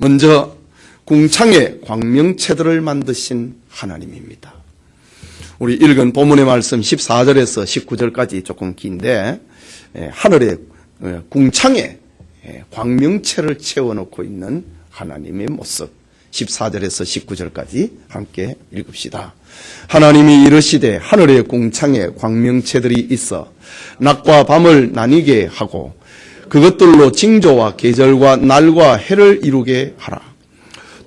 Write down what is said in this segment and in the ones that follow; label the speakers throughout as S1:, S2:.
S1: 먼저 궁창에 광명체들을 만드신 하나님입니다. 우리 읽은 본문의 말씀 14절에서 19절까지 조금 긴데 하늘의 궁창에 광명체를 채워놓고 있는 하나님의 모습 14절에서 19절까지 함께 읽읍시다. 하나님이 이르시되 하늘의 궁창에 광명체들이 있어 낮과 밤을 나뉘게 하고 그것들로 징조와 계절과 날과 해를 이루게 하라.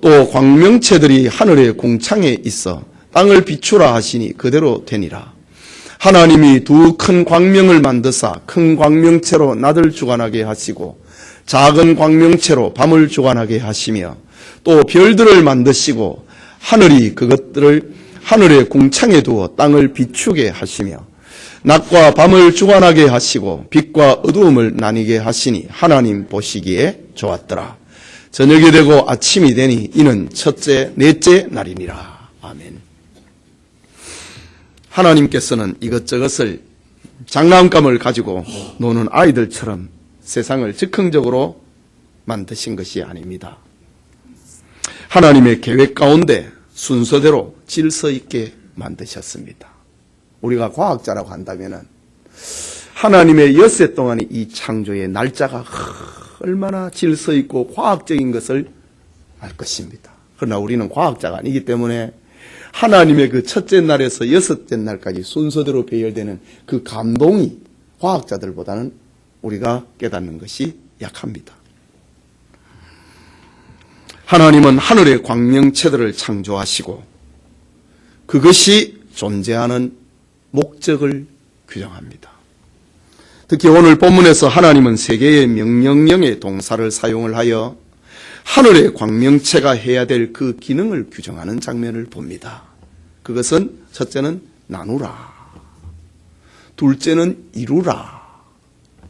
S1: 또 광명체들이 하늘의 궁창에 있어 땅을 비추라 하시니 그대로 되니라. 하나님이 두 큰 광명을 만드사 큰 광명체로 낮을 주관하게 하시고 작은 광명체로 밤을 주관하게 하시며 또 별들을 만드시고 하늘이 그것들을 하늘의 궁창에 두어 땅을 비추게 하시며 낮과 밤을 주관하게 하시고 빛과 어두움을 나뉘게 하시니 하나님 보시기에 좋았더라. 저녁이 되고 아침이 되니 이는 첫째 넷째 날이니라. 아멘. 하나님께서는 이것저것을 장난감을 가지고 노는 아이들처럼 세상을 즉흥적으로 만드신 것이 아닙니다. 하나님의 계획 가운데 순서대로 질서 있게 만드셨습니다. 우리가 과학자라고 한다면 하나님의 엿새 동안의 이 창조의 날짜가 얼마나 질서 있고 과학적인 것을 알 것입니다. 그러나 우리는 과학자가 아니기 때문에 하나님의 그 첫째 날에서 여섯째 날까지 순서대로 배열되는 그 감동이 과학자들보다는 우리가 깨닫는 것이 약합니다. 하나님은 하늘의 광명체들을 창조하시고 그것이 존재하는 목적을 규정합니다. 특히 오늘 본문에서 하나님은 세 개의 명령형의 동사를 사용을 하여 하늘의 광명체가 해야 될 그 기능을 규정하는 장면을 봅니다. 그것은 첫째는 나누라, 둘째는 이루라,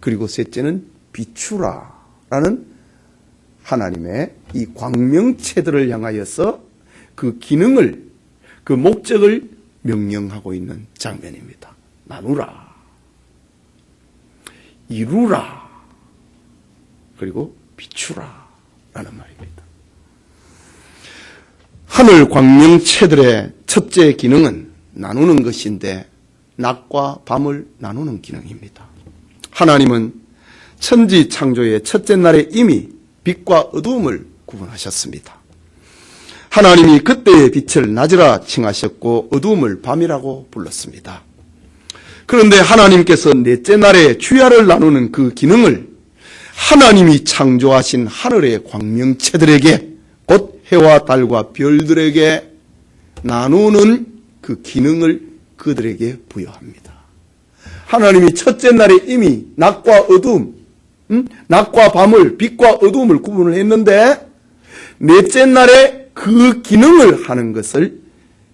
S1: 그리고 셋째는 비추라 라는 하나님의 이 광명체들을 향하여서 그 기능을, 그 목적을 명령하고 있는 장면입니다. 나누라, 이루라, 그리고 비추라 라는 말입니다. 하늘 광명체들의 첫째 기능은 나누는 것인데 낮과 밤을 나누는 기능입니다. 하나님은 천지 창조의 첫째 날에 이미 빛과 어두움을 구분하셨습니다. 하나님이 그때의 빛을 낮이라 칭하셨고 어두움을 밤이라고 불렀습니다. 그런데 하나님께서 넷째 날에 주야를 나누는 그 기능을 하나님이 창조하신 하늘의 광명체들에게, 곧 해와 달과 별들에게 나누는 그 기능을 그들에게 부여합니다. 하나님이 첫째 날에 이미 낮과 어두움, 낮과 밤을, 빛과 어두움을 구분을 했는데 넷째 날에 그 기능을 하는 것을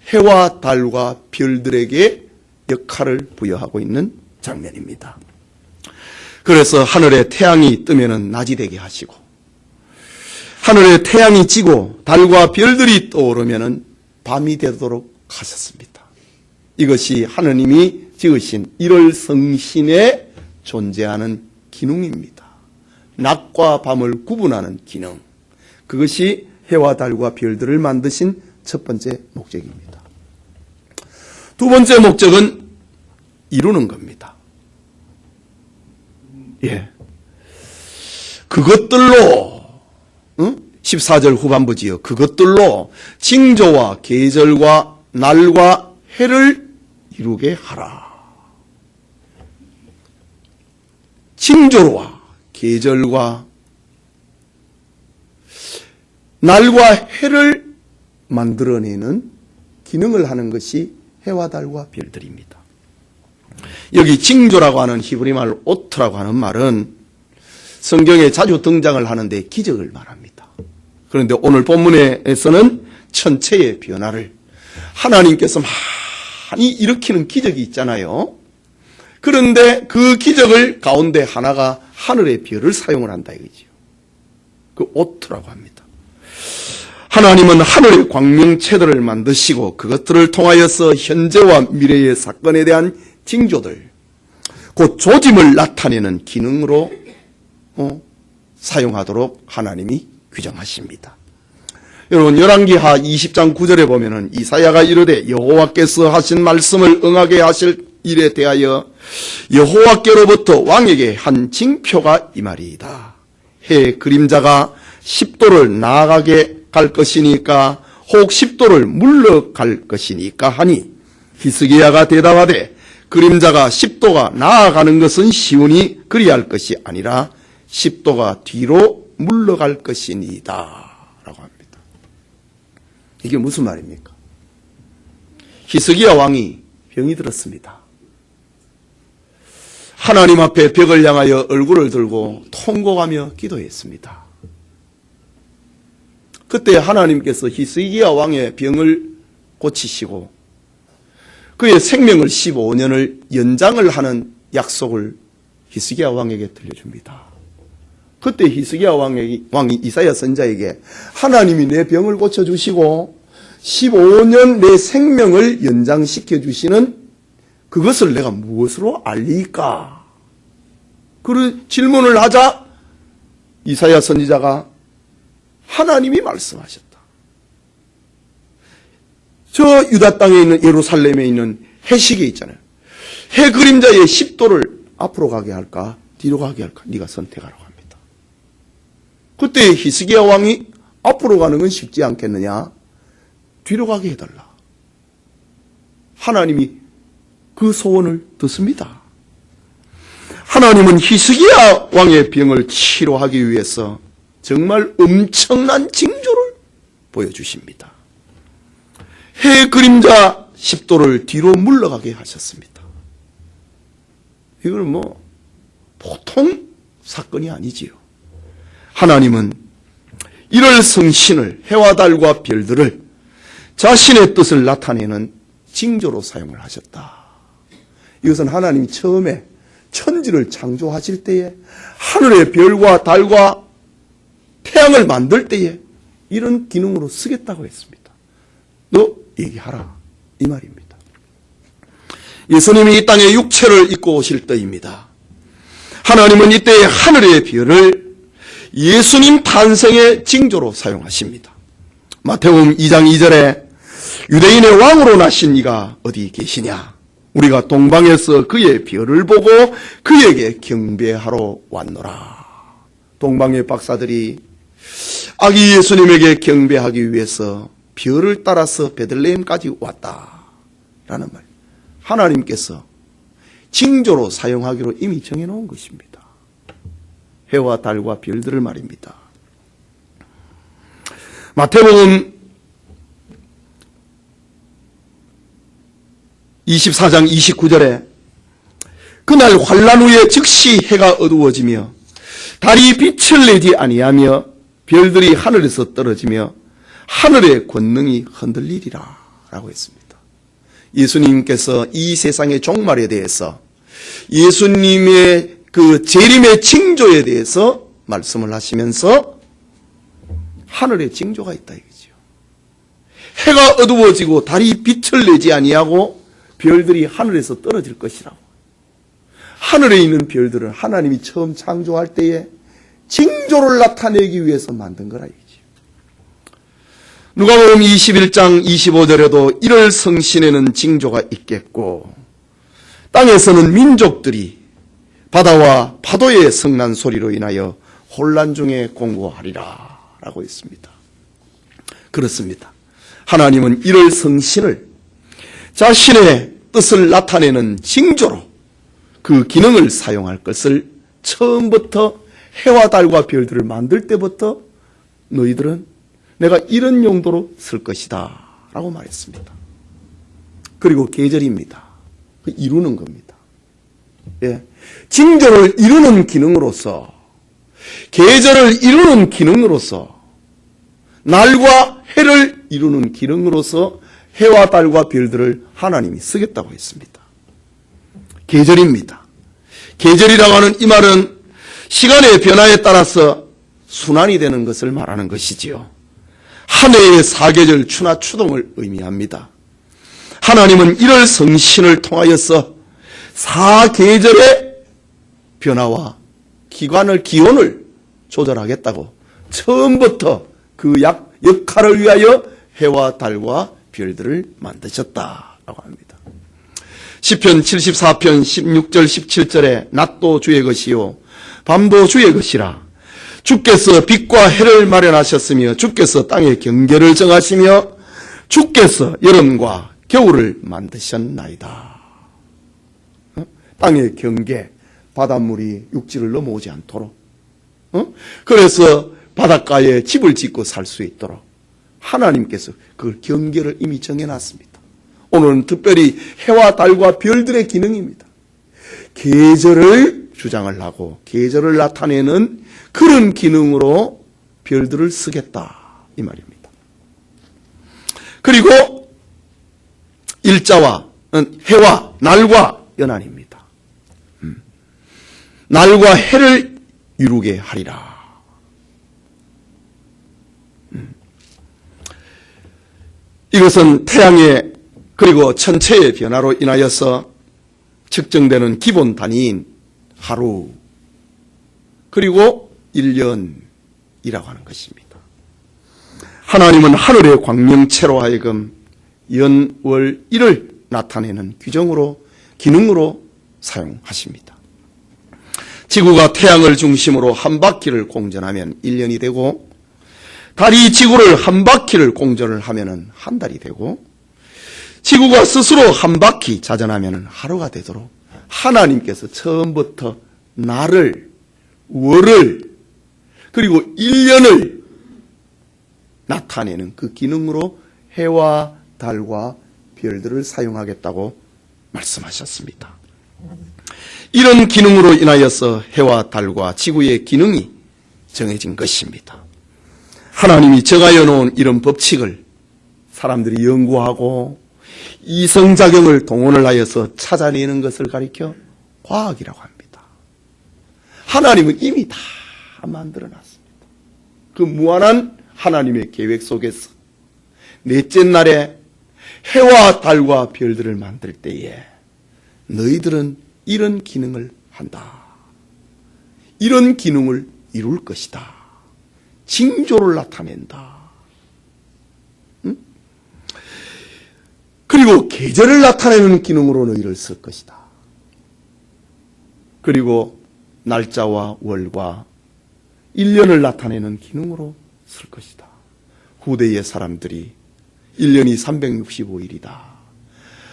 S1: 해와 달과 별들에게 역할을 부여하고 있는 장면입니다. 그래서 하늘에 태양이 뜨면은 낮이 되게 하시고 하늘에 태양이 지고 달과 별들이 떠오르면은 밤이 되도록 하셨습니다. 이것이 하느님이 지으신 1월 성신에 존재하는 기능입니다. 낮과 밤을 구분하는 기능. 그것이 해와 달과 별들을 만드신 첫 번째 목적입니다. 두 번째 목적은 이루는 겁니다. 예. 그것들로 14절 후반부지요. 그것들로 징조와 계절과 날과 해를 이루게 하라. 징조와 계절과 날과 해를 만들어내는 기능을 하는 것이 해와 달과 별들입니다. 여기 징조라고 하는 히브리 말 오트라고 하는 말은 성경에 자주 등장을 하는데 기적을 말합니다. 그런데 오늘 본문에서는 천체의 변화를 하나님께서 많이 일으키는 기적이 있잖아요. 그런데 그 기적을 가운데 하나가 하늘의 별을 사용을 한다 이거지요. 그 오트라고 합니다. 하나님은 하늘의 광명체들을 만드시고 그것들을 통하여서 현재와 미래의 사건에 대한 징조들, 곧 조짐을 나타내는 기능으로 사용하도록 하나님이 규정하십니다. 여러분 열왕기하 20장 9절에 보면은 이사야가 이르되 여호와께서 하신 말씀을 응하게 하실 일에 대하여 여호와께로부터 왕에게 한 징표가 이 말이다. 해 그림자가 10도를 나아가게 갈 것이니까 혹 10도를 물러갈 것이니까 하니 히스기야가 대답하되 그림자가 10도가 나아가는 것은 시온이 그리할 것이 아니라 10도가 뒤로 물러갈 것이니이다 라고 합니다. 이게 무슨 말입니까? 히스기야 왕이 병이 들었습니다. 하나님 앞에 벽을 향하여 얼굴을 들고 통곡하며 기도했습니다. 그때 하나님께서 히스기야 왕의 병을 고치시고 그의 생명을 15년을 연장을 하는 약속을 히스기야 왕에게 들려줍니다. 그때 히스기야 왕이 이사야 선지자에게 하나님이 내 병을 고쳐주시고 15년 내 생명을 연장시켜 주시는 그것을 내가 무엇으로 알리까? 그 질문을 하자 이사야 선지자가 하나님이 말씀하셨다. 저 유다 땅에 있는 예루살렘에 있는 해식에 있잖아요. 해 그림자의 10도를 앞으로 가게 할까 뒤로 가게 할까 네가 선택하라고 합니다. 그때 히스기야 왕이 앞으로 가는 건 쉽지 않겠느냐, 뒤로 가게 해달라. 하나님이 그 소원을 듣습니다. 하나님은 히스기야 왕의 병을 치료하기 위해서 정말 엄청난 징조를 보여주십니다. 해 그림자 10도를 뒤로 물러가게 하셨습니다. 이건 보통 사건이 아니지요. 하나님은 이럴 성신을, 해와 달과 별들을 자신의 뜻을 나타내는 징조로 사용을 하셨다. 이것은 하나님이 처음에 천지를 창조하실 때에 하늘의 별과 달과 태양을 만들 때에 이런 기능으로 쓰겠다고 했습니다. 너 얘기하라 이 말입니다. 예수님이 이 땅에 육체를 입고 오실 때입니다. 하나님은 이때의 하늘의 별을 예수님 탄생의 징조로 사용하십니다. 마태복음 2장 2절에 유대인의 왕으로 나신 이가 어디 계시냐? 우리가 동방에서 그의 별을 보고 그에게 경배하러 왔노라. 동방의 박사들이 아기 예수님에게 경배하기 위해서 별을 따라서 베들레헴까지 왔다라는 말. 하나님께서 징조로 사용하기로 이미 정해놓은 것입니다. 해와 달과 별들을 말입니다. 마태복음 24장 29절에 그날 환란 후에 즉시 해가 어두워지며 달이 빛을 내지 아니하며 별들이 하늘에서 떨어지며 하늘의 권능이 흔들리리라 라고 했습니다. 예수님께서 이 세상의 종말에 대해서 예수님의 그 재림의 징조에 대해서 말씀을 하시면서 하늘의 징조가 있다 이거죠. 해가 어두워지고 달이 빛을 내지 아니하고 별들이 하늘에서 떨어질 것이라고. 하늘에 있는 별들은 하나님이 처음 창조할 때에 징조를 나타내기 위해서 만든 거라 이거죠. 누가복음 21장 25절에도 이럴 성신에는 징조가 있겠고 땅에서는 민족들이 바다와 파도의 성난 소리로 인하여 혼란 중에 공고하리라 라고 했습니다. 그렇습니다. 하나님은 이럴 성신을 자신의 뜻을 나타내는 징조로 그 기능을 사용할 것을 처음부터 해와 달과 별들을 만들 때부터 너희들은 내가 이런 용도로 쓸 것이다 라고 말했습니다. 그리고 계절입니다. 이루는 겁니다. 예. 징조를 이루는 기능으로서, 계절을 이루는 기능으로서, 날과 해를 이루는 기능으로서 해와 달과 별들을 하나님이 쓰겠다고 했습니다. 계절입니다. 계절이라고 하는 이 말은 시간의 변화에 따라서 순환이 되는 것을 말하는 것이지요. 한 해의 사계절 추나 추동을 의미합니다. 하나님은 이럴 성신을 통하여서 사계절의 변화와 기온을 조절하겠다고 처음부터 그 역할을 위하여 해와 달과 별들을 만드셨다라고 합니다. 시편 74편 16절 17절에 낮도 주의 것이요 밤도 주의 것이라. 주께서 빛과 해를 마련하셨으며 주께서 땅의 경계를 정하시며 주께서 여름과 겨울을 만드셨나이다. 땅의 경계, 바닷물이 육지를 넘어오지 않도록, 그래서 바닷가에 집을 짓고 살 수 있도록 하나님께서 그 경계를 이미 정해놨습니다. 오늘은 특별히 해와 달과 별들의 기능입니다. 계절을 주장을 하고 계절을 나타내는 그런 기능으로 별들을 쓰겠다 이 말입니다. 그리고 일자와 해와 날과 연한입니다. 날과 해를 이루게 하리라. 이것은 태양의 그리고 천체의 변화로 인하여서 측정되는 기본 단위인 하루 그리고 1년이라고 하는 것입니다. 하나님은 하늘의 광명체로 하여금 연, 월, 일을 나타내는 규정으로 기능으로 사용하십니다. 지구가 태양을 중심으로 한 바퀴를 공전하면 1년이 되고 달이 지구를 한 바퀴를 공전을 하면 한 달이 되고 지구가 스스로 한 바퀴 자전하면 하루가 되도록 하나님께서 처음부터 날을, 월을, 그리고 1년을 나타내는 그 기능으로 해와 달과 별들을 사용하겠다고 말씀하셨습니다. 이런 기능으로 인하여서 해와 달과 지구의 기능이 정해진 것입니다. 하나님이 정하여 놓은 이런 법칙을 사람들이 연구하고 이성작용을 동원을 하여서 찾아내는 것을 가리켜 과학이라고 합니다. 하나님은 이미 다 만들어놨습니다. 그 무한한 하나님의 계획 속에서 넷째 날에 해와 달과 별들을 만들 때에 너희들은 이런 기능을 한다. 이런 기능을 이룰 것이다. 징조를 나타낸다. 그리고 계절을 나타내는 기능으로 너희를 쓸 것이다. 그리고 날짜와 월과 1년을 나타내는 기능으로 쓸 것이다. 후대의 사람들이 1년이 365일이다.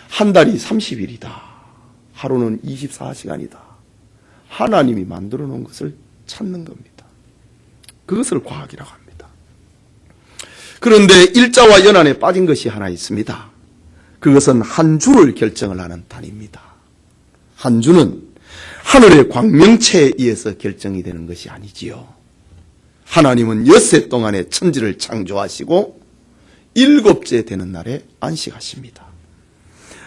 S1: 한 달이 30일이다. 하루는 24시간이다. 하나님이 만들어 놓은 것을 찾는 겁니다. 그것을 과학이라고 합니다. 그런데 일자와 연한에 빠진 것이 하나 있습니다. 그것은 한 주를 결정을 하는 단위입니다. 한 주는 하늘의 광명체에 의해서 결정이 되는 것이 아니지요. 하나님은 엿새 동안에 천지를 창조하시고 일곱째 되는 날에 안식하십니다.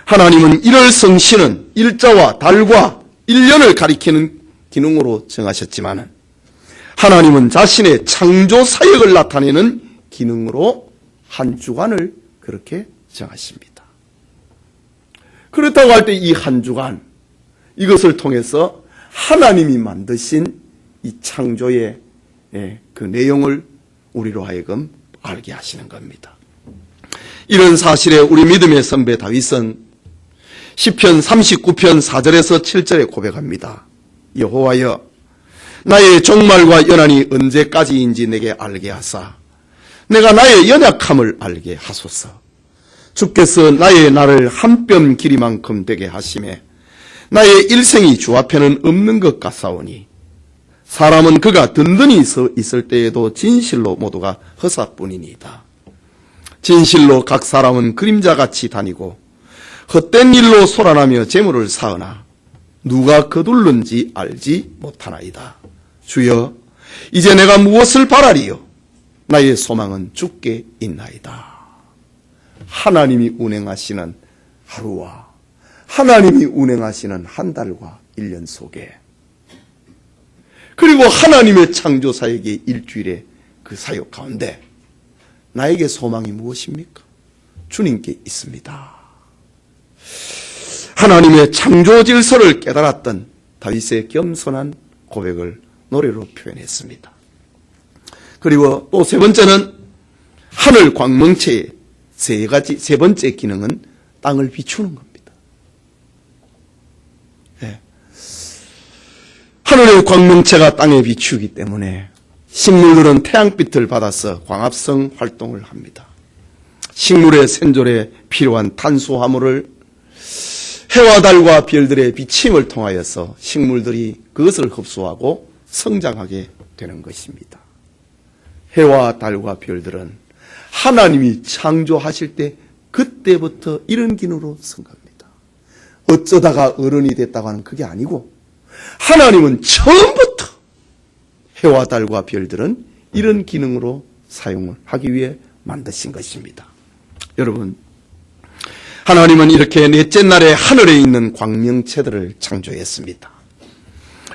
S1: 하나님은 일월 성신은 일자와 달과 1년을 가리키는 기능으로 정하셨지만 하나님은 자신의 창조 사역을 나타내는 기능으로 한 주간을 그렇게 정하십니다. 그렇다고 할 때 이 한 주간 이것을 통해서 하나님이 만드신 이 창조의 그 내용을 우리로 하여금 알게 하시는 겁니다. 이런 사실에 우리 믿음의 선배 다윗은 시편 39편 4절에서 7절에 고백합니다. 여호와여 나의 종말과 연한이 언제까지인지 내게 알게 하사 내가 나의 연약함을 알게 하소서. 주께서 나의 날을 한 뼘 길이만큼 되게 하시매 나의 일생이 주 앞에는 없는 것 같사오니 사람은 그가 든든히 서 있을 때에도 진실로 모두가 허사뿐이니이다. 진실로 각 사람은 그림자같이 다니고 헛된 일로 소란하며 재물을 쌓으나 누가 거둘는지 알지 못하나이다. 주여 이제 내가 무엇을 바라리요? 나의 소망은 주께 있나이다. 하나님이 운행하시는 하루와 하나님이 운행하시는 한 달과 1년 속에 그리고 하나님의 창조 사역의 일주일의 그 사역 가운데 나에게 소망이 무엇입니까? 주님께 있습니다. 하나님의 창조 질서를 깨달았던 다윗의 겸손한 고백을 노래로 표현했습니다. 그리고 또 세 번째는 하늘 광명체의 세 번째 기능은 땅을 비추는 겁니다. 예. 하늘의 광명체가 땅에 비추기 때문에 식물들은 태양빛을 받아서 광합성 활동을 합니다. 식물의 생존에 필요한 탄수화물을 해와 달과 별들의 비침을 통하여서 식물들이 그것을 흡수하고 성장하게 되는 것입니다. 해와 달과 별들은 하나님이 창조하실 때 그때부터 이런 기능으로 쓴 겁니다. 어쩌다가 어른이 됐다고 하는 그게 아니고 하나님은 처음부터 해와 달과 별들은 이런 기능으로 사용을 하기 위해 만드신 것입니다. 여러분, 하나님은 이렇게 넷째 날에 하늘에 있는 광명체들을 창조했습니다.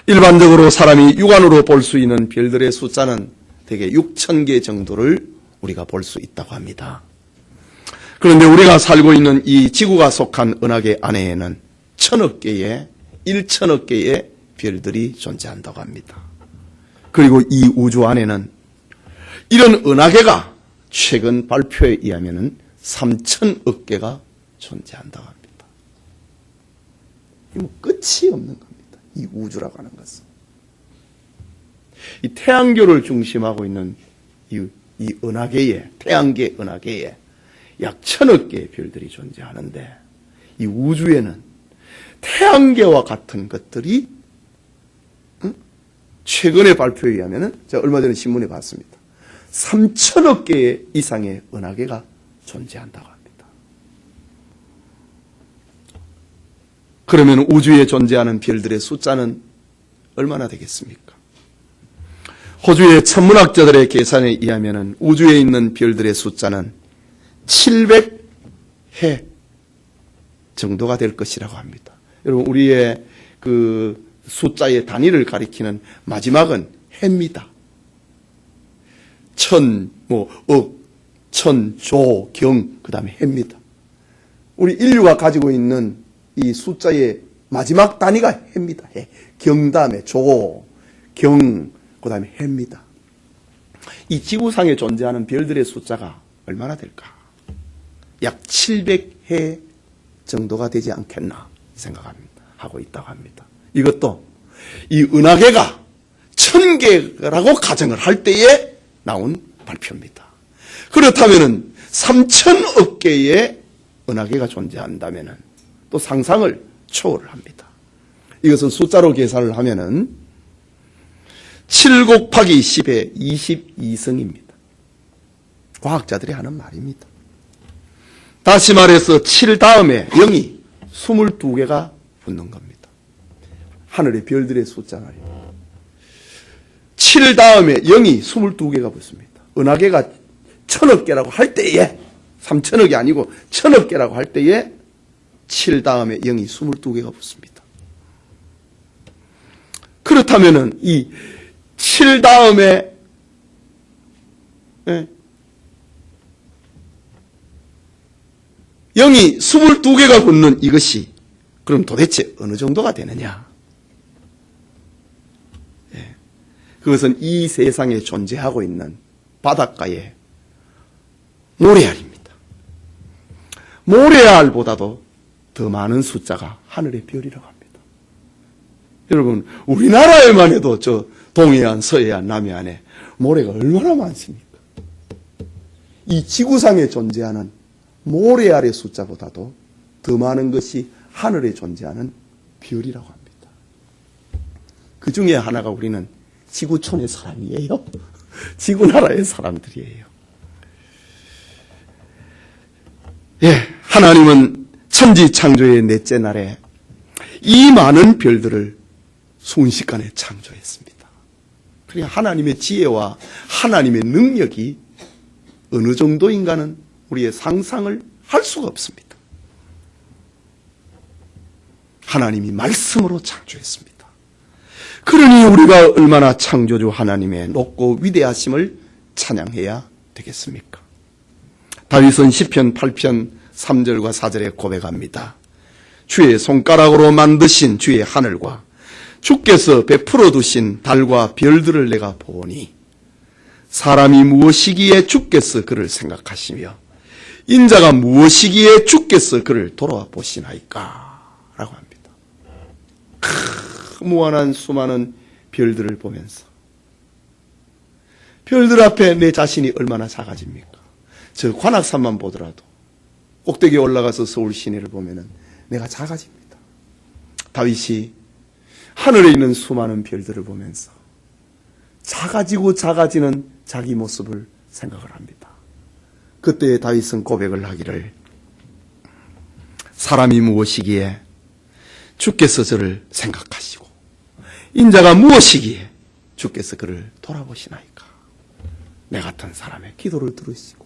S1: 일반적으로 사람이 육안으로 볼 수 있는 별들의 숫자는 대개 6,000개 정도를 우리가 볼 수 있다고 합니다. 그런데 우리가 살고 있는 이 지구가 속한 은하계 안에는 1천억 개의 별들이 존재한다고 합니다. 그리고 이 우주 안에는 이런 은하계가 최근 발표에 의하면 3천억 개가 존재한다고 합니다. 끝이 없는 겁니다. 이 우주라고 하는 것은. 이 태양계를 중심하고 있는 이 은하계에, 태양계 은하계에 약 1,000억 개의 별들이 존재하는데 이 우주에는 태양계와 같은 것들이 최근의 발표에 의하면 제가 얼마 전에 신문에 봤습니다. 3,000억 개 이상의 은하계가 존재한다고 합니다. 그러면 우주에 존재하는 별들의 숫자는 얼마나 되겠습니까? 호주의 천문학자들의 계산에 의하면 우주에 있는 별들의 숫자는 700해 정도가 될 것이라고 합니다. 여러분, 우리의 그 숫자의 단위를 가리키는 마지막은 해입니다. 억, 천, 조, 경, 그 다음에 해입니다. 우리 인류가 가지고 있는 이 숫자의 마지막 단위가 해입니다. 해. 경 다음에 조, 경, 그 다음에 해입니다. 이 지구상에 존재하는 별들의 숫자가 얼마나 될까? 약 700해 정도가 되지 않겠나 생각합니다. 하고 있다고 합니다. 이것도 이 은하계가 1,000개라고 가정을 할 때에 나온 발표입니다. 그렇다면 3,000억 개의 은하계가 존재한다면 또 상상을 초월을 합니다. 이것을 숫자로 계산을 하면은 7 곱하기 10의 22승입니다. 과학자들이 하는 말입니다. 다시 말해서 7 다음에 0이 22개가 붙는 겁니다. 하늘의 별들의 숫자 말이에요. 7 다음에 0이 22개가 붙습니다. 은하계가 1,000억 개라고 할 때에 3,000억이 아니고 1,000억 개라고 할 때에 7 다음에 0이 22개가 붙습니다. 그렇다면은 이 7 다음에 0이 22개가 붙는 이것이 그럼 도대체 어느 정도가 되느냐? 그것은 이 세상에 존재하고 있는 바닷가의 모래알입니다. 모래알보다도 더 많은 숫자가 하늘의 별이라고 합니다. 여러분, 우리나라에만 해도 저 동해안, 서해안, 남해안에 모래가 얼마나 많습니까? 이 지구상에 존재하는 모래알의 숫자보다도 더 많은 것이 하늘에 존재하는 별이라고 합니다. 그 중에 하나가 우리는 지구촌의 사람이에요. 지구나라의 사람들이에요. 예, 하나님은 천지 창조의 넷째 날에 이 많은 별들을 순식간에 창조했습니다. 그러니까 하나님의 지혜와 하나님의 능력이 어느 정도인가는 우리의 상상을 할 수가 없습니다. 하나님이 말씀으로 창조했습니다. 그러니 우리가 얼마나 창조주 하나님의 높고 위대하심을 찬양해야 되겠습니까? 다윗은 시편 8편 3절과 4절에 고백합니다. 주의 손가락으로 만드신 주의 하늘과 주께서 베풀어 두신 달과 별들을 내가 보니 사람이 무엇이기에 주께서 그를 생각하시며 인자가 무엇이기에 주께서 그를 돌아보시나이까 라고 합니다. 무한한 수많은 별들을 보면서 별들 앞에 내 자신이 얼마나 작아집니까? 저 관악산만 보더라도 꼭대기에 올라가서 서울 시내를 보면은 내가 작아집니다. 다윗이 하늘에 있는 수많은 별들을 보면서 작아지고 작아지는 자기 모습을 생각을 합니다. 그때 다윗은 고백을 하기를 사람이 무엇이기에 주께서 저를 생각하시고 인자가 무엇이기에 주께서 그를 돌아보시나이까. 내 같은 사람의 기도를 들으시고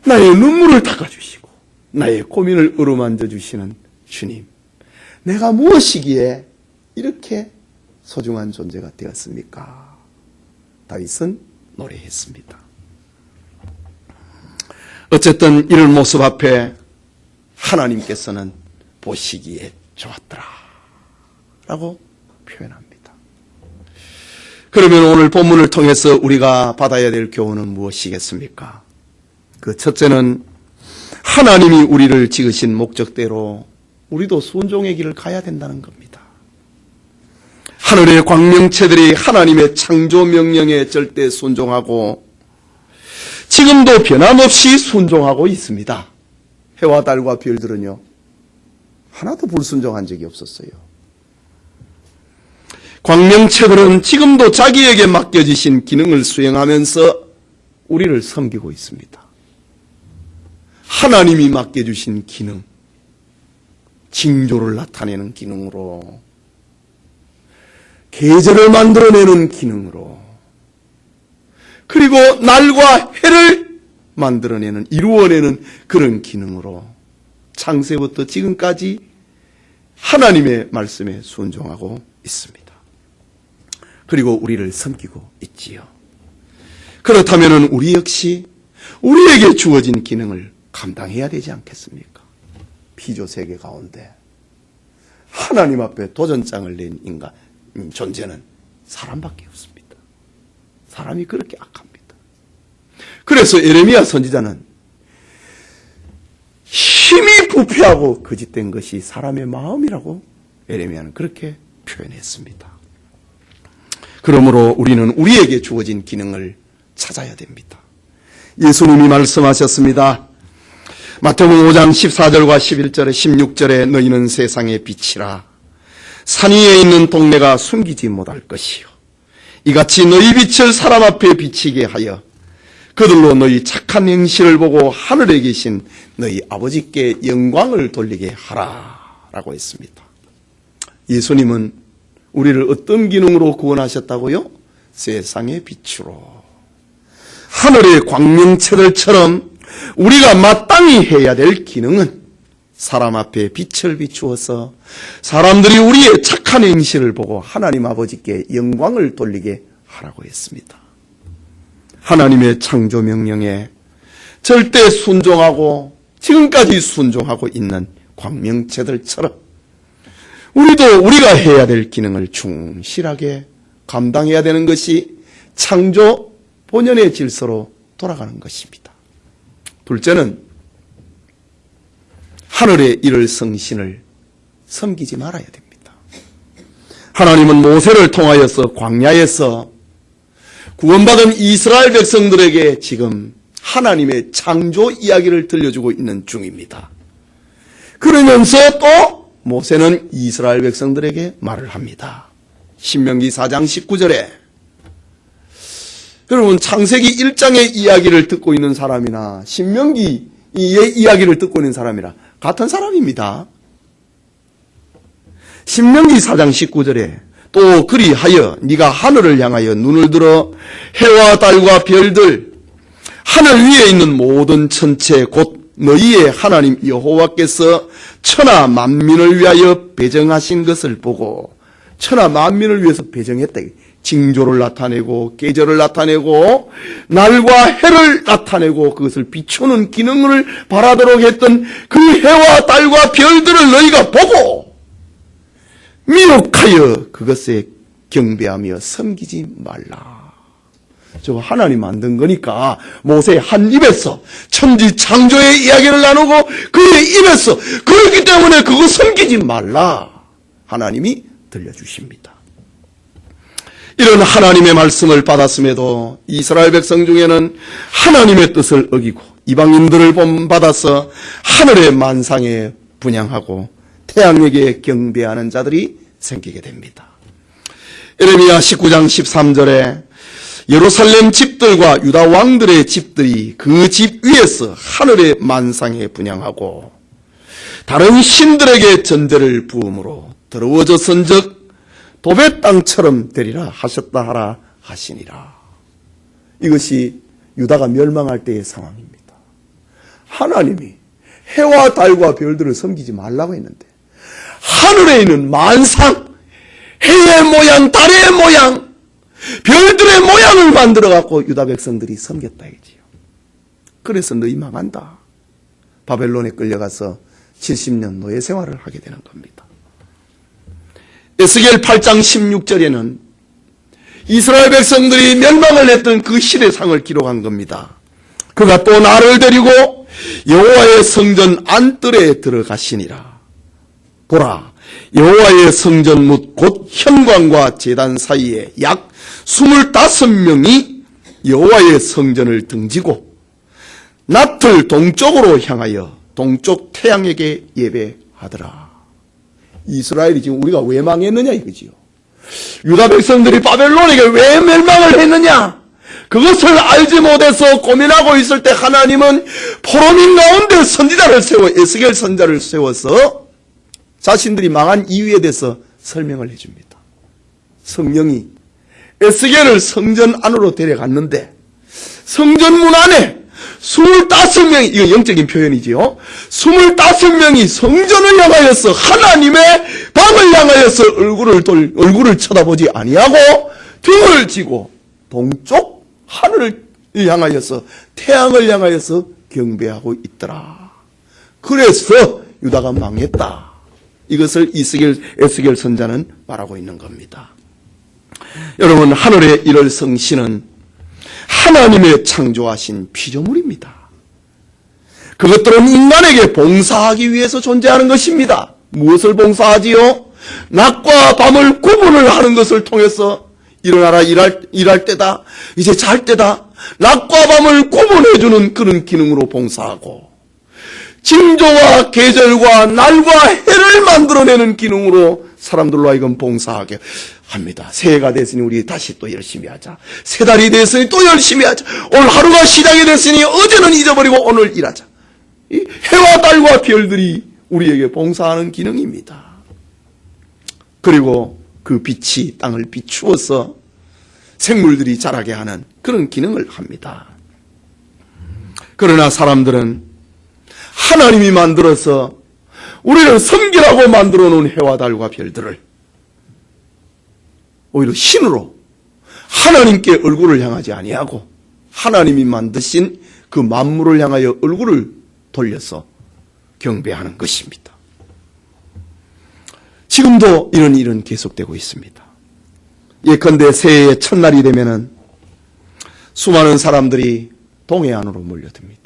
S1: 나의 눈물을 닦아주시고 나의 고민을 어루만져 주시는 주님, 내가 무엇이기에 이렇게 소중한 존재가 되었습니까? 다윗은 노래했습니다. 어쨌든 이런 모습 앞에 하나님께서는 보시기에 좋았더라 라고 표현합니다. 그러면 오늘 본문을 통해서 우리가 받아야 될 교훈은 무엇이겠습니까? 그 첫째는 하나님이 우리를 지으신 목적대로 우리도 순종의 길을 가야 된다는 겁니다. 하늘의 광명체들이 하나님의 창조 명령에 절대 순종하고 지금도 변함없이 순종하고 있습니다. 해와 달과 별들은요, 하나도 불순종한 적이 없었어요. 광명체들은 지금도 자기에게 맡겨주신 기능을 수행하면서 우리를 섬기고 있습니다. 하나님이 맡겨주신 기능, 징조를 나타내는 기능으로, 계절을 만들어내는 기능으로, 그리고 날과 해를 만들어내는, 이루어내는 그런 기능으로 창세부터 지금까지 하나님의 말씀에 순종하고 있습니다. 그리고 우리를 섬기고 있지요. 그렇다면 우리 역시 우리에게 주어진 기능을 감당해야 되지 않겠습니까? 피조 세계 가운데 하나님 앞에 도전장을 낸 인간, 존재는 사람밖에 없습니다. 사람이 그렇게 악합니다. 그래서 예레미야 선지자는 힘이 부패하고 거짓된 것이 사람의 마음이라고 예레미야는 그렇게 표현했습니다. 그러므로 우리는 우리에게 주어진 기능을 찾아야 됩니다. 예수님이 말씀하셨습니다. 마태복음 5장 14절과 11절에 16절에 너희는 세상의 빛이라. 산 위에 있는 동네가 숨기지 못할 것이요. 이같이 너희 빛을 사람 앞에 비치게 하여 그들로 너희 착한 행실을 보고 하늘에 계신 너희 아버지께 영광을 돌리게 하라 라고 했습니다. 예수님은 우리를 어떤 기능으로 구원하셨다고요? 세상의 빛으로. 하늘의 광명체들처럼 우리가 마땅히 해야 될 기능은 사람 앞에 빛을 비추어서 사람들이 우리의 착한 행실을 보고 하나님 아버지께 영광을 돌리게 하라고 했습니다. 하나님의 창조 명령에 절대 순종하고 지금까지 순종하고 있는 광명체들처럼 우리도 우리가 해야 될 기능을 충실하게 감당해야 되는 것이 창조 본연의 질서로 돌아가는 것입니다. 둘째는 하늘의 이를 성신을 섬기지 말아야 됩니다. 하나님은 모세를 통하여서 광야에서 구원받은 이스라엘 백성들에게 지금 하나님의 창조 이야기를 들려주고 있는 중입니다. 그러면서 또 모세는 이스라엘 백성들에게 말을 합니다. 신명기 4장 19절에 여러분 창세기 1장의 이야기를 듣고 있는 사람이나 신명기의 이야기를 듣고 있는 사람이나 같은 사람입니다. 신명기 4장 19절에 또 그리하여 네가 하늘을 향하여 눈을 들어 해와 달과 별들 하늘 위에 있는 모든 천체 곧 너희의 하나님 여호와께서 천하 만민을 위하여 배정하신 것을 보고 천하 만민을 위해서 배정했다. 징조를 나타내고 계절을 나타내고 날과 해를 나타내고 그것을 비추는 기능을 바라도록 했던 그 해와 달과 별들을 너희가 보고 미혹하여 그것에 경배하며 섬기지 말라. 저 하나님 만든 거니까 모세의 한 입에서 천지 창조의 이야기를 나누고 그의 입에서 그렇기 때문에 그거 섬기지 말라. 하나님이 들려주십니다. 이런 하나님의 말씀을 받았음에도 이스라엘 백성 중에는 하나님의 뜻을 어기고 이방인들을 본받아서 하늘의 만상에 분향하고 태양에게 경배하는 자들이 생기게 됩니다. 예레미야 19장 13절에 예루살렘 집들과 유다 왕들의 집들이 그 집 위에서 하늘의 만상에 분향하고 다른 신들에게 전제를 부음으로 더러워졌은즉 도배 땅처럼 되리라 하셨다 하라 하시니라. 이것이 유다가 멸망할 때의 상황입니다. 하나님이 해와 달과 별들을 섬기지 말라고 했는데 하늘에 있는 만상, 해의 모양, 달의 모양, 별들의 모양을 만들어 갖고 유다 백성들이 섬겼다 이지요. 그래서 너희 망한다. 바벨론에 끌려가서 70년 노예 생활을 하게 되는 겁니다. 에스겔 8장 16절에는 이스라엘 백성들이 멸망을 했던 그 시대상을 기록한 겁니다. 그가 또 나를 데리고 여호와의 성전 안뜰에 들어가시니라. 보라, 여호와의 성전 뭇 곧 현관과 제단 사이에 약 25명이 여호와의 성전을 등지고 낯을 동쪽으로 향하여 동쪽 태양에게 예배하더라. 이스라엘이 지금 우리가 왜 망했느냐 이거지요. 유다 백성들이 바벨론에게 왜 멸망을 했느냐? 그것을 알지 못해서 고민하고 있을 때 하나님은 포로민 가운데 선지자를 세워 에스겔 선지자를 세워서 자신들이 망한 이유에 대해서 설명을 해줍니다. 성령이 에스겔을 성전 안으로 데려갔는데 성전 문 안에 25명이, 이거 영적인 표현이지요. 25명이 성전을 향하여서 하나님의 방을 향하여서 얼굴을 쳐다보지 아니하고 등을 지고 동쪽 하늘을 향하여서 태양을 향하여서 경배하고 있더라. 그래서 유다가 망했다. 이것을 에스겔 선자는 말하고 있는 겁니다. 여러분, 하늘의 일월 성신은 하나님의 창조하신 피조물입니다. 그것들은 인간에게 봉사하기 위해서 존재하는 것입니다. 무엇을 봉사하지요? 낮과 밤을 구분을 하는 것을 통해서 일어나라 일할 때다, 이제 잘 때다, 낮과 밤을 구분해주는 그런 기능으로 봉사하고 징조와 계절과 날과 해를 만들어내는 기능으로 사람들로 하여금 봉사하게 합니다. 새해가 됐으니 우리 다시 또 열심히 하자. 새 달이 됐으니 또 열심히 하자. 오늘 하루가 시작이 됐으니 어제는 잊어버리고 오늘 일하자. 이 해와 달과 별들이 우리에게 봉사하는 기능입니다. 그리고 그 빛이 땅을 비추어서 생물들이 자라게 하는 그런 기능을 합니다. 그러나 사람들은 하나님이 만들어서 우리를 섬기라고 만들어 놓은 해와 달과 별들을 오히려 신으로 하나님께 얼굴을 향하지 아니하고 하나님이 만드신 그 만물을 향하여 얼굴을 돌려서 경배하는 것입니다. 지금도 이런 일은 계속되고 있습니다. 예컨대 새해의 첫날이 되면은 수많은 사람들이 동해안으로 몰려듭니다.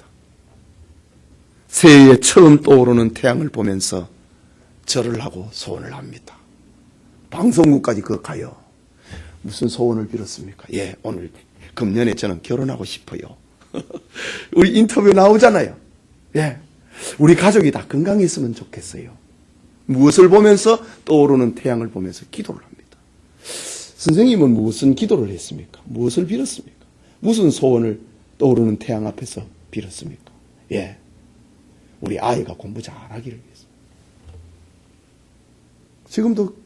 S1: 새해에 처음 떠오르는 태양을 보면서 절을 하고 소원을 합니다. 방송국까지 그거 가요. 무슨 소원을 빌었습니까? 예, 오늘 금년에 저는 결혼하고 싶어요. 우리 인터뷰 나오잖아요. 예, 우리 가족이 다 건강했으면 좋겠어요. 무엇을 보면서? 떠오르는 태양을 보면서 기도를 합니다. 선생님은 무슨 기도를 했습니까? 무엇을 빌었습니까? 무슨 소원을 떠오르는 태양 앞에서 빌었습니까? 예, 우리 아이가 공부 잘하기를 위해서. 지금도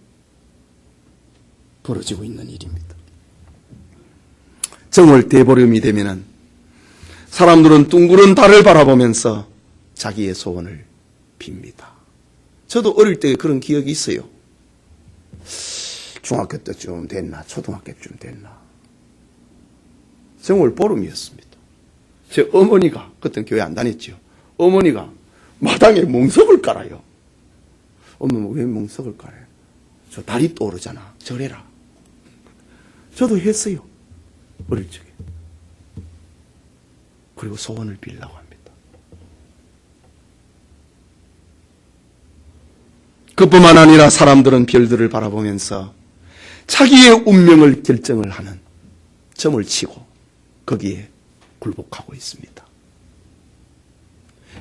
S1: 벌어지고 있는 일입니다. 정월 대보름이 되면은 사람들은 둥그런 달을 바라보면서 자기의 소원을 빕니다. 저도 어릴 때 그런 기억이 있어요. 중학교 때쯤 됐나 초등학교쯤 됐나 정월 보름이었습니다. 제 어머니가, 그때는 교회 안 다녔죠. 어머니가 마당에 멍석을 깔아요. 엄마 왜 멍석을 깔아요? 저 달이 떠오르잖아. 절해라. 저도 했어요. 어릴 적에. 그리고 소원을 빌라고 합니다. 그뿐만 아니라 사람들은 별들을 바라보면서 자기의 운명을 결정을 하는 점을 치고 거기에 굴복하고 있습니다.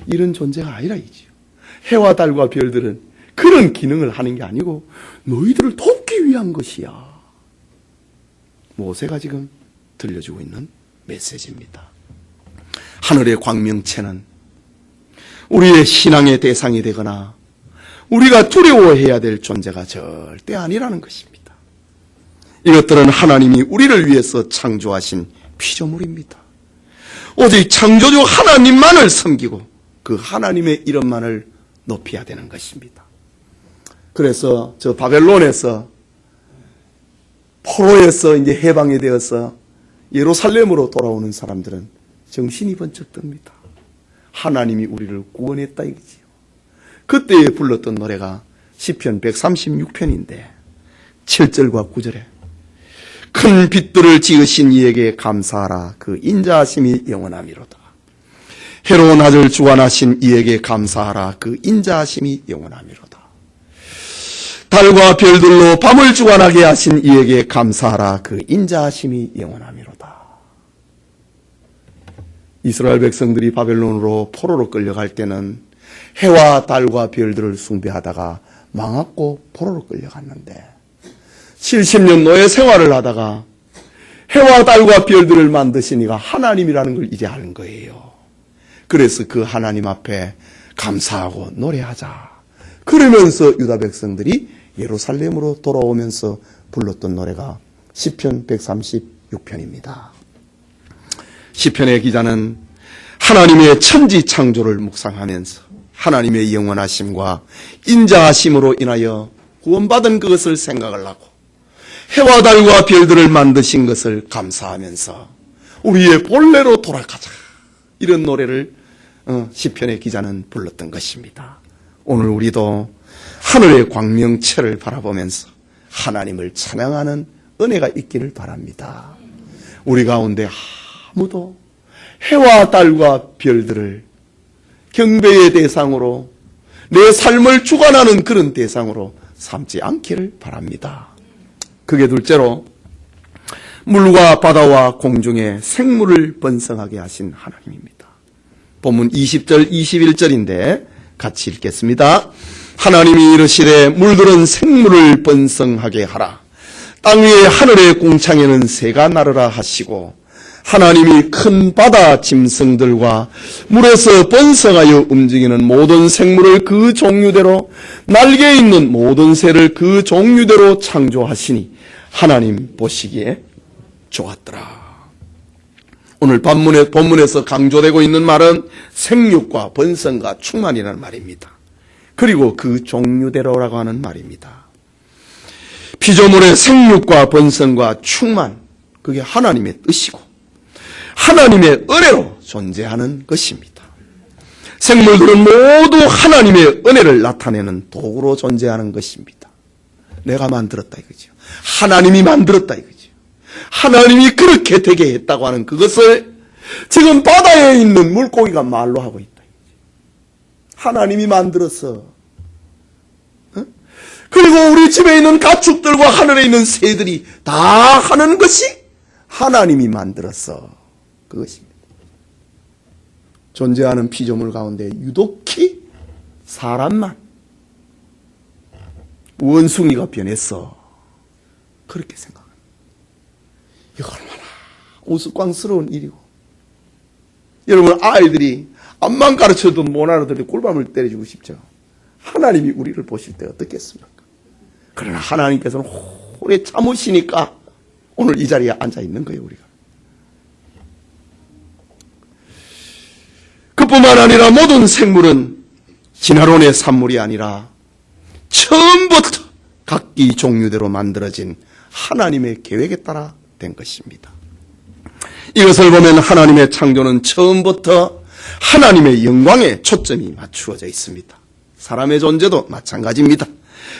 S1: 이런 존재가 아니라 이지요. 해와 달과 별들은 그런 기능을 하는 게 아니고 너희들을 돕기 위한 것이야. 모세가 지금 들려주고 있는 메시지입니다. 하늘의 광명체는 우리의 신앙의 대상이 되거나 우리가 두려워해야 될 존재가 절대 아니라는 것입니다. 이것들은 하나님이 우리를 위해서 창조하신 피조물입니다. 오직 창조주 하나님만을 섬기고 그 하나님의 이름만을 높여야 되는 것입니다. 그래서 저 바벨론에서 포로에서 이제 해방이 되어서 예루살렘으로 돌아오는 사람들은 정신이 번쩍 듭니다. 하나님이 우리를 구원했다 이거지요. 그때에 불렀던 노래가 시편 136편인데 7절과 9절에 큰 빛들을 지으신 이에게 감사하라. 그 인자하심이 영원하미로다. 해로운 낮을 주관하신 이에게 감사하라. 그 인자하심이 영원하미로다. 달과 별들로 밤을 주관하게 하신 이에게 감사하라. 그 인자하심이 영원하미로다. 이스라엘 백성들이 바벨론으로 포로로 끌려갈 때는 해와 달과 별들을 숭배하다가 망했고 포로로 끌려갔는데 70년 노예 생활을 하다가 해와 달과 별들을 만드신 이가 하나님이라는 걸 이제 아는 거예요. 그래서 그 하나님 앞에 감사하고 노래하자. 그러면서 유다 백성들이 예루살렘으로 돌아오면서 불렀던 노래가 시편 136편입니다. 시편의 기자는 하나님의 천지 창조를 묵상하면서 하나님의 영원하심과 인자하심으로 인하여 구원받은 그것을 생각을 하고 해와 달과 별들을 만드신 것을 감사하면서 우리의 본래로 돌아가자. 이런 노래를 시편의 기자는 불렀던 것입니다. 오늘 우리도 하늘의 광명체를 바라보면서 하나님을 찬양하는 은혜가 있기를 바랍니다. 우리 가운데 아무도 해와 달과 별들을 경배의 대상으로 내 삶을 주관하는 그런 대상으로 삼지 않기를 바랍니다. 그게 둘째로 물과 바다와 공중에 생물을 번성하게 하신 하나님입니다. 본문 20절 21절인데 같이 읽겠습니다. 하나님이 이르시되 물들은 생물을 번성하게 하라. 땅 위에 하늘의 궁창에는 새가 나르라 하시고 하나님이 큰 바다 짐승들과 물에서 번성하여 움직이는 모든 생물을 그 종류대로 날개 있는 모든 새를 그 종류대로 창조하시니 하나님 보시기에 좋았더라. 오늘 본문에서 강조되고 있는 말은 생육과 번성과 충만이라는 말입니다. 그리고 그 종류대로라고 하는 말입니다. 피조물의 생육과 번성과 충만, 그게 하나님의 뜻이고 하나님의 은혜로 존재하는 것입니다. 생물들은 모두 하나님의 은혜를 나타내는 도구로 존재하는 것입니다. 내가 만들었다 이거죠. 하나님이 만들었다 이거죠. 하나님이 그렇게 되게 했다고 하는 그것을 지금 바다에 있는 물고기가 말로 하고 있다. 하나님이 만들었어. 그리고 우리 집에 있는 가축들과 하늘에 있는 새들이 다 하는 것이 하나님이 만들었어. 그것입니다. 존재하는 피조물 가운데 유독히 사람만 원숭이가 변했어. 그렇게 생각합니다. 이거 얼마나 우스꽝스러운 일이고. 여러분 아이들이 암만 가르쳐도 못 알아들을 꿀밤을 때려주고 싶죠. 하나님이 우리를 보실 때 어떻겠습니까? 그러나 하나님께서는 오래 참으시니까 오늘 이 자리에 앉아 있는 거예요. 우리가. 그뿐만 아니라 모든 생물은 진화론의 산물이 아니라 처음부터 각기 종류대로 만들어진 하나님의 계획에 따라 된 것입니다. 이것을 보면 하나님의 창조는 처음부터 하나님의 영광에 초점이 맞추어져 있습니다. 사람의 존재도 마찬가지입니다.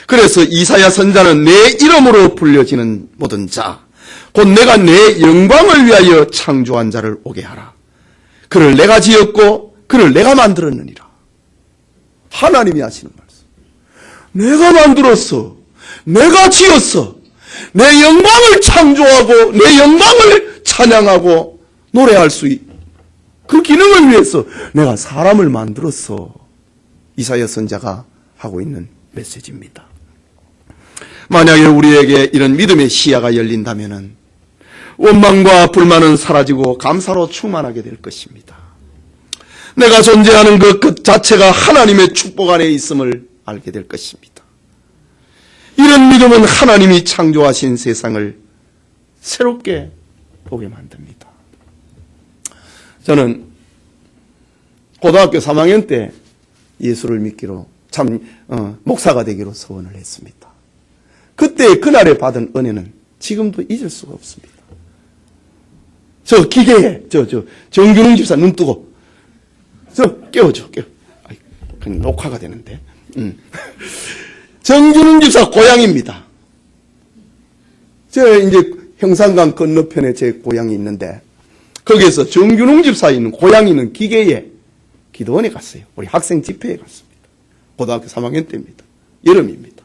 S1: 그래서 이사야 선자는 내 이름으로 불려지는 모든 자, 곧 내가 내 영광을 위하여 창조한 자를 오게 하라. 그를 내가 지었고 그를 내가 만들었느니라. 하나님이 하시는 말씀. 내가 만들었어. 내가 지었어. 내 영광을 창조하고 내 영광을 찬양하고 노래할 수 그 기능을 위해서 내가 사람을 만들었어. 이사야 선지자가 하고 있는 메시지입니다. 만약에 우리에게 이런 믿음의 시야가 열린다면 원망과 불만은 사라지고 감사로 충만하게 될 것입니다. 내가 존재하는 그 자체가 하나님의 축복 안에 있음을 알게 될 것입니다. 이런 믿음은 하나님이 창조하신 세상을 새롭게 보게 만듭니다. 저는 고등학교 3학년 때 예수를 믿기로 목사가 되기로 소원을 했습니다. 그때 그날에 받은 은혜는 지금도 잊을 수가 없습니다. 저 기계에 정균웅 집사 눈 뜨고 깨워줘. 그냥 녹화가 되는데. 정균웅 집사 고향입니다. 저 이제 형산강 건너편에 제 고향이 있는데 거기에서 정균웅 집사 있는 고향이 있는 기계에 기도원에 갔어요. 우리 학생 집회에 갔습니다. 고등학교 3학년 때입니다. 여름입니다.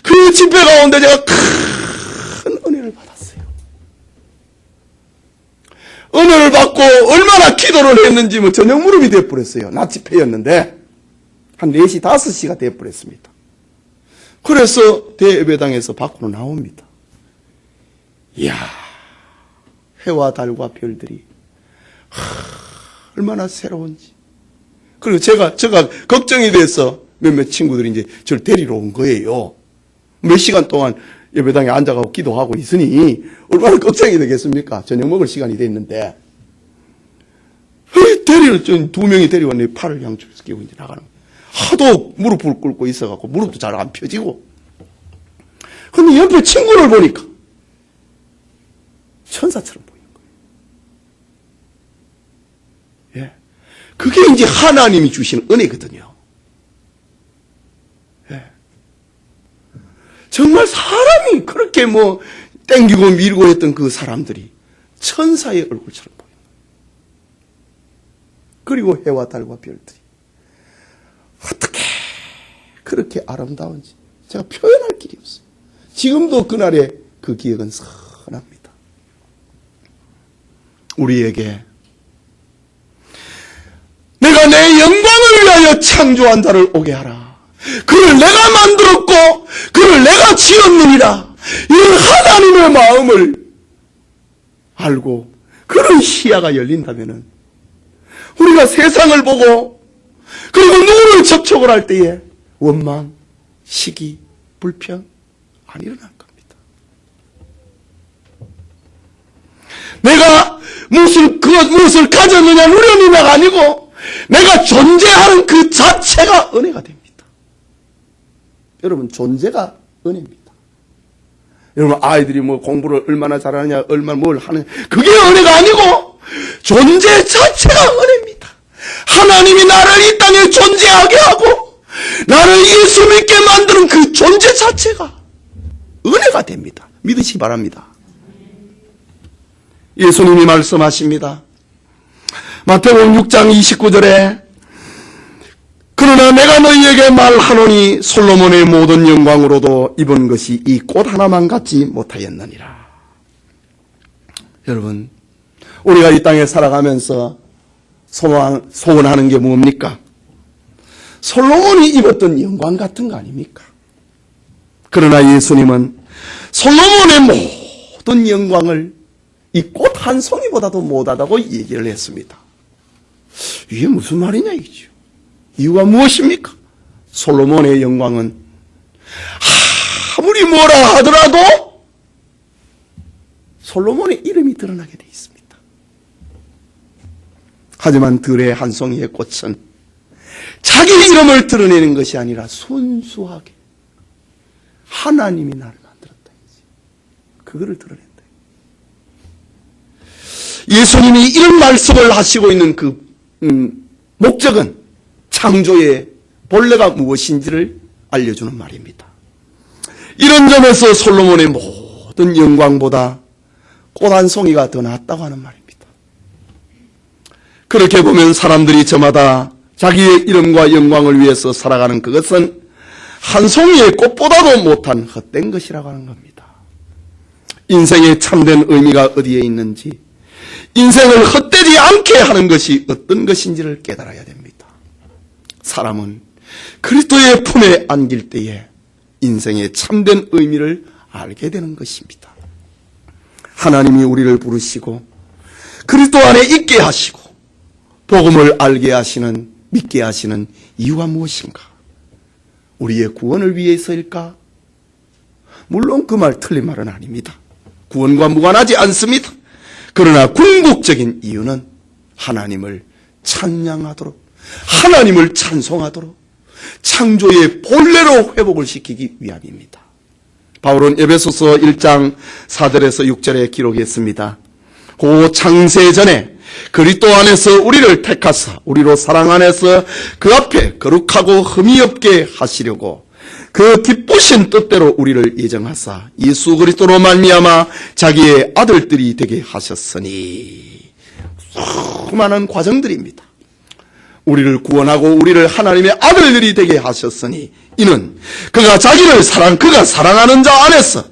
S1: 그 집회 가운데 제가 큰 은혜를 받았어요. 은혜를 받고 얼마나 기도를 했는지 저녁 무릎이 되어버렸어요. 낮 집회였는데 한 4시, 5시가 되어버렸습니다. 그래서 대예배당에서 밖으로 나옵니다. 이야, 해와 달과 별들이 얼마나 새로운지. 그리고 제가 걱정이 돼서 몇몇 친구들이 이제 저를 데리러 온 거예요. 몇 시간 동안 예배당에 앉아가고 기도하고 있으니 얼마나 걱정이 되겠습니까? 저녁 먹을 시간이 됐는데. 두 명이 데려왔네. 팔을 양쪽에서 끼고 이제 나가는 거예요. 하도 무릎을 꿇고 있어갖고 무릎도 잘 안 펴지고. 근데 옆에 친구를 보니까 천사처럼 보이는 거예요. 예. 그게 이제 하나님이 주시는 은혜거든요. 예. 정말 사람이 그렇게 땡기고 밀고 했던 그 사람들이 천사의 얼굴처럼 보여요. 그리고 해와 달과 별들이 어떻게 그렇게 아름다운지 제가 표현할 길이 없어요. 지금도 그날의 그 기억은 선합니다. 우리에게 내가 내 영광을 위하여 창조한 자를 오게 하라. 그를 내가 만들었고 그를 내가 지었느니라. 이런 하나님의 마음을 알고 그런 시야가 열린다면 우리가 세상을 보고 그리고 누구를 접촉을 할 때에 원망, 시기, 불평 안 일어날 겁니다. 내가 무엇을 가졌느냐 누렸느냐가 아니고 내가 존재하는 그 자체가 은혜가 됩니다. 여러분, 존재가 은혜입니다. 여러분, 아이들이 공부를 얼마나 잘하느냐, 얼마나 뭘 하느냐, 그게 은혜가 아니고 존재 자체가 은혜입니다. 하나님이 나를 이 땅에 존재하게 하고 나를 예수 믿게 만드는 그 존재 자체가 은혜가 됩니다. 믿으시기 바랍니다. 예수님이 말씀하십니다. 마태복음 6장 29절에 그러나 내가 너희에게 말하노니 솔로몬의 모든 영광으로도 입은 것이 이 꽃 하나만 갖지 못하였느니라. 여러분, 우리가 이 땅에 살아가면서 소원하는 게 뭡니까? 솔로몬이 입었던 영광 같은 거 아닙니까? 그러나 예수님은 솔로몬의 모든 영광을 이 꽃 한 송이보다도 못하다고 얘기를 했습니다. 이게 무슨 말이냐 이거죠. 이유가 무엇입니까? 솔로몬의 영광은 아무리 뭐라 하더라도 솔로몬의 이름이 드러나게 돼 있습니다. 하지만 들의 한 송이의 꽃은 자기 이름을 드러내는 것이 아니라 순수하게 하나님이 나를 만들었다. 그거를 드러낸다. 예수님이 이런 말씀을 하시고 있는 그 목적은 창조의 본래가 무엇인지를 알려주는 말입니다. 이런 점에서 솔로몬의 모든 영광보다 꽃 한 송이가 더 낫다고 하는 말입니다. 그렇게 보면 사람들이 저마다 자기의 이름과 영광을 위해서 살아가는 그것은 한 송이의 꽃보다도 못한 헛된 것이라고 하는 겁니다. 인생의 참된 의미가 어디에 있는지, 인생을 헛되지 않게 하는 것이 어떤 것인지를 깨달아야 됩니다. 사람은 그리스도의 품에 안길 때에 인생의 참된 의미를 알게 되는 것입니다. 하나님이 우리를 부르시고 그리스도 안에 있게 하시고 복음을 알게 하시는, 믿게 하시는 이유가 무엇인가? 우리의 구원을 위해서일까? 물론 그 말 틀린 말은 아닙니다. 구원과 무관하지 않습니다. 그러나 궁극적인 이유는 하나님을 찬양하도록, 하나님을 찬송하도록 창조의 본래로 회복을 시키기 위함입니다. 바울은 에베소서 1장 4절에서 6절에 기록했습니다. 고 창세전에 그리스도 안에서 우리를 택하사 우리로 사랑 안에서 그 앞에 거룩하고 흠이 없게 하시려고 그 기쁘신 뜻대로 우리를 예정하사 예수 그리스도로 말미암아 자기의 아들들이 되게 하셨으니. 수많은 과정들입니다. 우리를 구원하고 우리를 하나님의 아들들이 되게 하셨으니 이는 그가 그가 사랑하는 자 안에서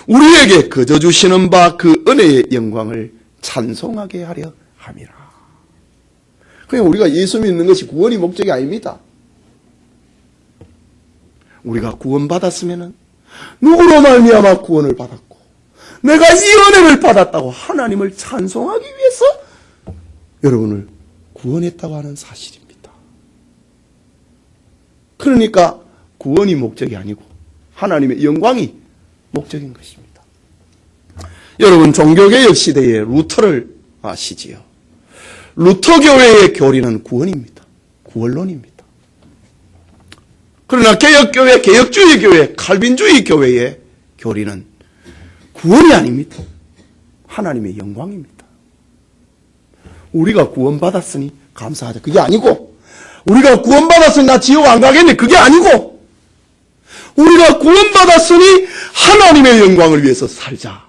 S1: 우리에게 거저 주시는 바 그 은혜의 영광을 찬송하게 하려 함이라. 그냥 우리가 예수 믿는 것이 구원이 목적이 아닙니다. 우리가 구원받았으면 누구로 말미암아 구원을 받았고 내가 이 은혜를 받았다고 하나님을 찬송하기 위해서 여러분을 구원했다고 하는 사실입니다. 그러니까 구원이 목적이 아니고 하나님의 영광이 목적인 것입니다. 여러분, 종교개혁 시대의 루터를 아시지요? 루터 교회의 교리는 구원입니다. 구원론입니다. 그러나 개혁교회, 개혁주의 교회, 칼빈주의 교회의 교리는 구원이 아닙니다. 하나님의 영광입니다. 우리가 구원받았으니 감사하자. 그게 아니고, 우리가 구원받았으니 나 지옥 안 가겠네. 그게 아니고, 우리가 구원받았으니 하나님의 영광을 위해서 살자.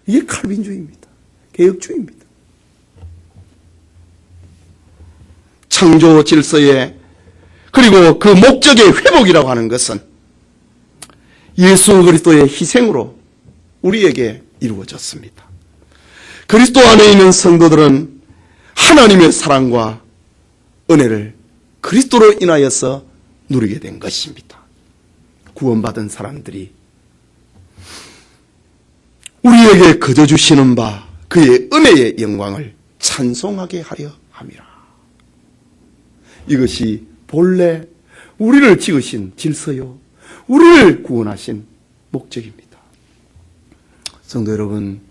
S1: 이게 칼빈주의입니다. 개혁주의입니다. 창조 질서의 그리고 그 목적의 회복이라고 하는 것은 예수 그리스도의 희생으로 우리에게 이루어졌습니다. 그리스도 안에 있는 성도들은 하나님의 사랑과 은혜를 그리스도로 인하여서 누리게 된 것입니다. 구원받은 사람들이 우리에게 거저 주시는 바 그의 은혜의 영광을 찬송하게 하려 함이라. 이것이 본래 우리를 지으신 질서요, 우리를 구원하신 목적입니다. 성도 여러분,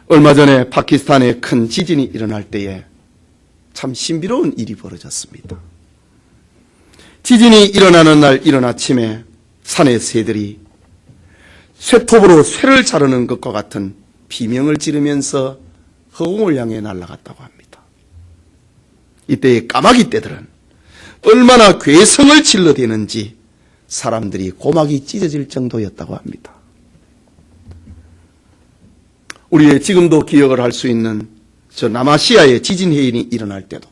S1: 얼마 전에 파키스탄에 큰 지진이 일어날 때에 참 신비로운 일이 벌어졌습니다. 지진이 일어나는 날 이른 아침에 산의 새들이 쇠톱으로 쇠를 자르는 것과 같은 비명을 지르면서 허공을 향해 날아갔다고 합니다. 이때의 까마귀 떼들은 얼마나 괴성을 질러대는지 사람들이 고막이 찢어질 정도였다고 합니다. 우리의 지금도 기억을 할 수 있는 저 남아시아의 지진 해인이 일어날 때도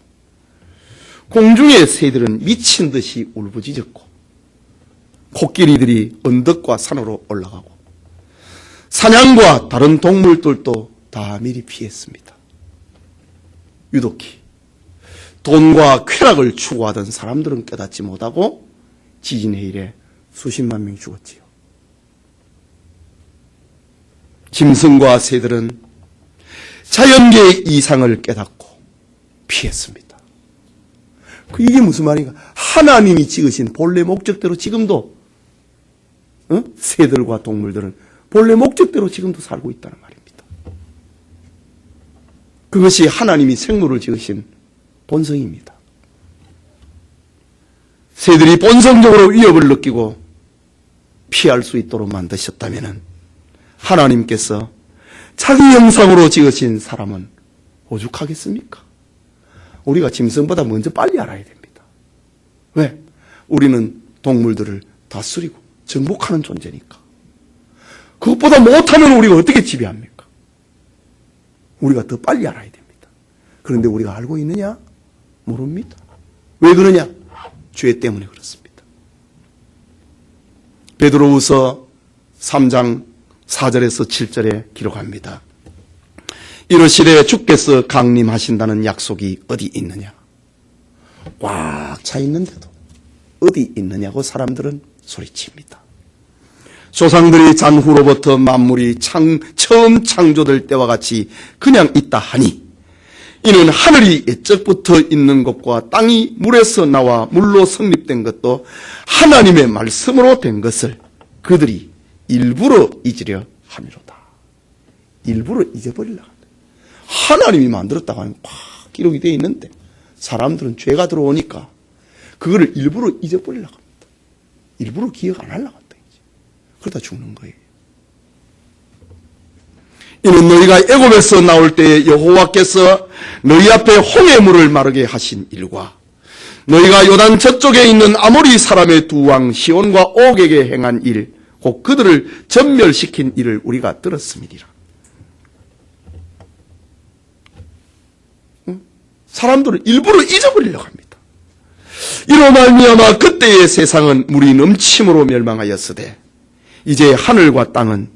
S1: 공중의 새들은 미친 듯이 울부짖었고 코끼리들이 언덕과 산으로 올라가고 사냥과 다른 동물들도 다 미리 피했습니다. 유독히 돈과 쾌락을 추구하던 사람들은 깨닫지 못하고 지진 해일에 수십만 명이 죽었지요. 짐승과 새들은 자연계의 이상을 깨닫고 피했습니다. 이게 무슨 말인가? 하나님이 지으신 본래 목적대로 지금도 새들과 동물들은 본래 목적대로 지금도 살고 있다는 말입니다. 그것이 하나님이 생물을 지으신 본성입니다. 새들이 본성적으로 위협을 느끼고 피할 수 있도록 만드셨다면 하나님께서 자기 형상으로 지으신 사람은 오죽하겠습니까? 우리가 짐승보다 먼저 빨리 알아야 됩니다. 왜? 우리는 동물들을 다스리고 정복하는 존재니까. 그것보다 못하면 우리가 어떻게 지배합니까? 우리가 더 빨리 알아야 됩니다. 그런데 우리가 알고 있느냐? 모릅니다. 왜 그러냐? 죄 때문에 그렇습니다. 베드로후서 3장 4절에서 7절에 기록합니다. 이르시되 주께서 강림하신다는 약속이 어디 있느냐? 꽉 차 있는데도 어디 있느냐고 사람들은 소리칩니다. 조상들이 잔후로부터 만물이 처음 창조될 때와 같이 그냥 있다 하니 이는 하늘이 옛적부터 있는 것과 땅이 물에서 나와 물로 성립된 것도 하나님의 말씀으로 된 것을 그들이 일부러 잊으려 함이로다. 일부러 잊어버리려고 한다. 하나님이 만들었다고 하는 꽉 기록이 되어 있는데 사람들은 죄가 들어오니까 그거를 일부러 잊어버리려고 합니다. 일부러 기억 안 하려고 한다. 그러다 죽는 거예요. 이는 너희가 애굽에서 나올 때에 여호와께서 너희 앞에 홍해물을 마르게 하신 일과 너희가 요단 저쪽에 있는 아모리 사람의 두 왕 시온과 옥에게 행한 일, 곧 그들을 전멸시킨 일을 우리가 들었음이니라. 사람들은 일부러 잊어버리려고 합니다. 이로 말미암아 그때의 세상은 물이 넘침으로 멸망하였으되 이제 하늘과 땅은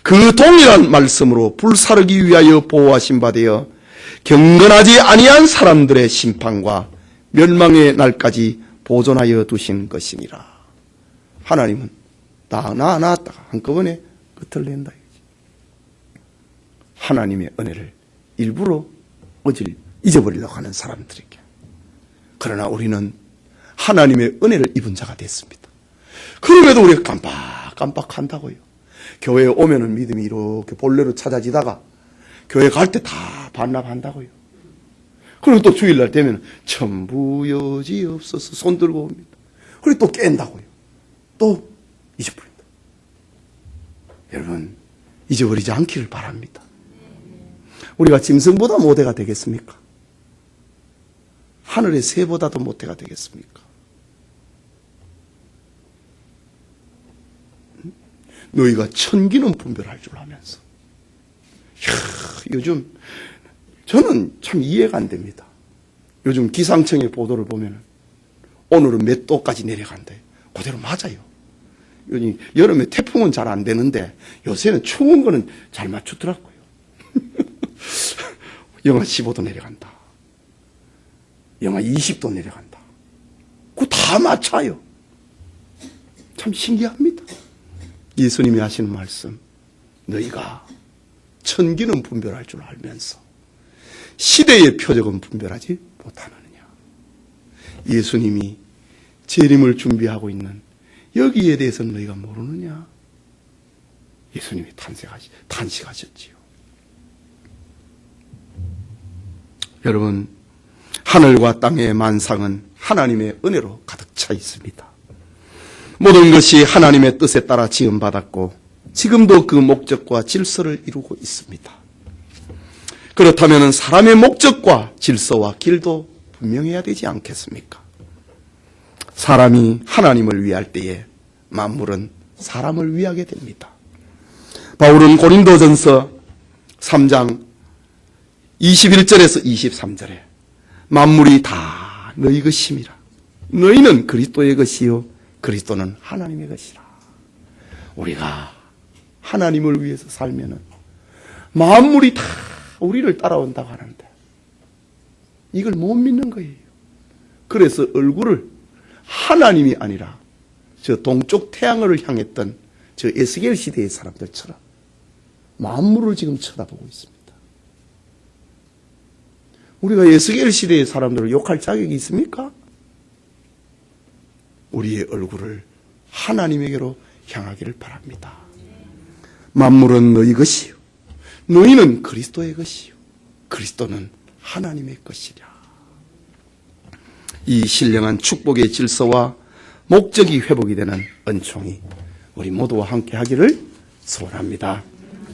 S1: 그 동일한 말씀으로 불사르기 위하여 보호하신 바 되어 경건하지 아니한 사람들의 심판과 멸망의 날까지 보존하여 두신 것이니라. 하나님은 나왔다가 한꺼번에 끝을 낸다. 하나님의 은혜를 일부러 잊어버리려고 하는 사람들에게. 그러나 우리는 하나님의 은혜를 입은 자가 됐습니다. 그럼에도 우리가 깜빡한다고요. 교회에 오면은 믿음이 이렇게 본래로 찾아지다가 교회 갈 때 다 반납한다고요. 그리고 또 주일날 되면 천부 여지없어서 손 들고 옵니다. 그리고 또 깬다고요. 또 잊어버린다. 여러분, 잊어버리지 않기를 바랍니다. 우리가 짐승보다 모태가 되겠습니까? 하늘의 새보다도 모태가 되겠습니까? 너희가 천기는 분별할 줄 아면서. 요즘 저는 참 이해가 안 됩니다. 요즘 기상청의 보도를 보면 오늘은 몇 도까지 내려간대. 그대로 맞아요. 요즘 여름에 태풍은 잘 안 되는데 요새는 추운 거는 잘 맞추더라고요. 영하 15도 내려간다. 영하 20도 내려간다. 그거 다 맞춰요. 참 신기합니다. 예수님이 하시는 말씀, 너희가 천기는 분별할 줄 알면서 시대의 표적은 분별하지 못하느냐. 예수님이 재림을 준비하고 있는 여기에 대해서는 너희가 모르느냐. 예수님이 탄식하셨지요. 여러분, 하늘과 땅의 만상은 하나님의 은혜로 가득 차 있습니다. 모든 것이 하나님의 뜻에 따라 지음받았고 지금도 그 목적과 질서를 이루고 있습니다. 그렇다면 사람의 목적과 질서와 길도 분명해야 되지 않겠습니까? 사람이 하나님을 위할 때에 만물은 사람을 위하게 됩니다. 바울은 고린도전서 3장 21절에서 23절에 만물이 다 너희 것임이라. 너희는 그리스도의 것이요 그리스도는 하나님의 것이라. 우리가 하나님을 위해서 살면은 만물이 다 우리를 따라온다고 하는데 이걸 못 믿는 거예요. 그래서 얼굴을 하나님이 아니라 저 동쪽 태양을 향했던 저 에스겔 시대의 사람들처럼 만물을 지금 쳐다보고 있습니다. 우리가 에스겔 시대의 사람들을 욕할 자격이 있습니까? 우리의 얼굴을 하나님에게로 향하기를 바랍니다. 만물은 너희 것이요 너희는 그리스도의 것이요 그리스도는 하나님의 것이랴. 이 신령한 축복의 질서와 목적이 회복이 되는 은총이 우리 모두와 함께 하기를 소원합니다.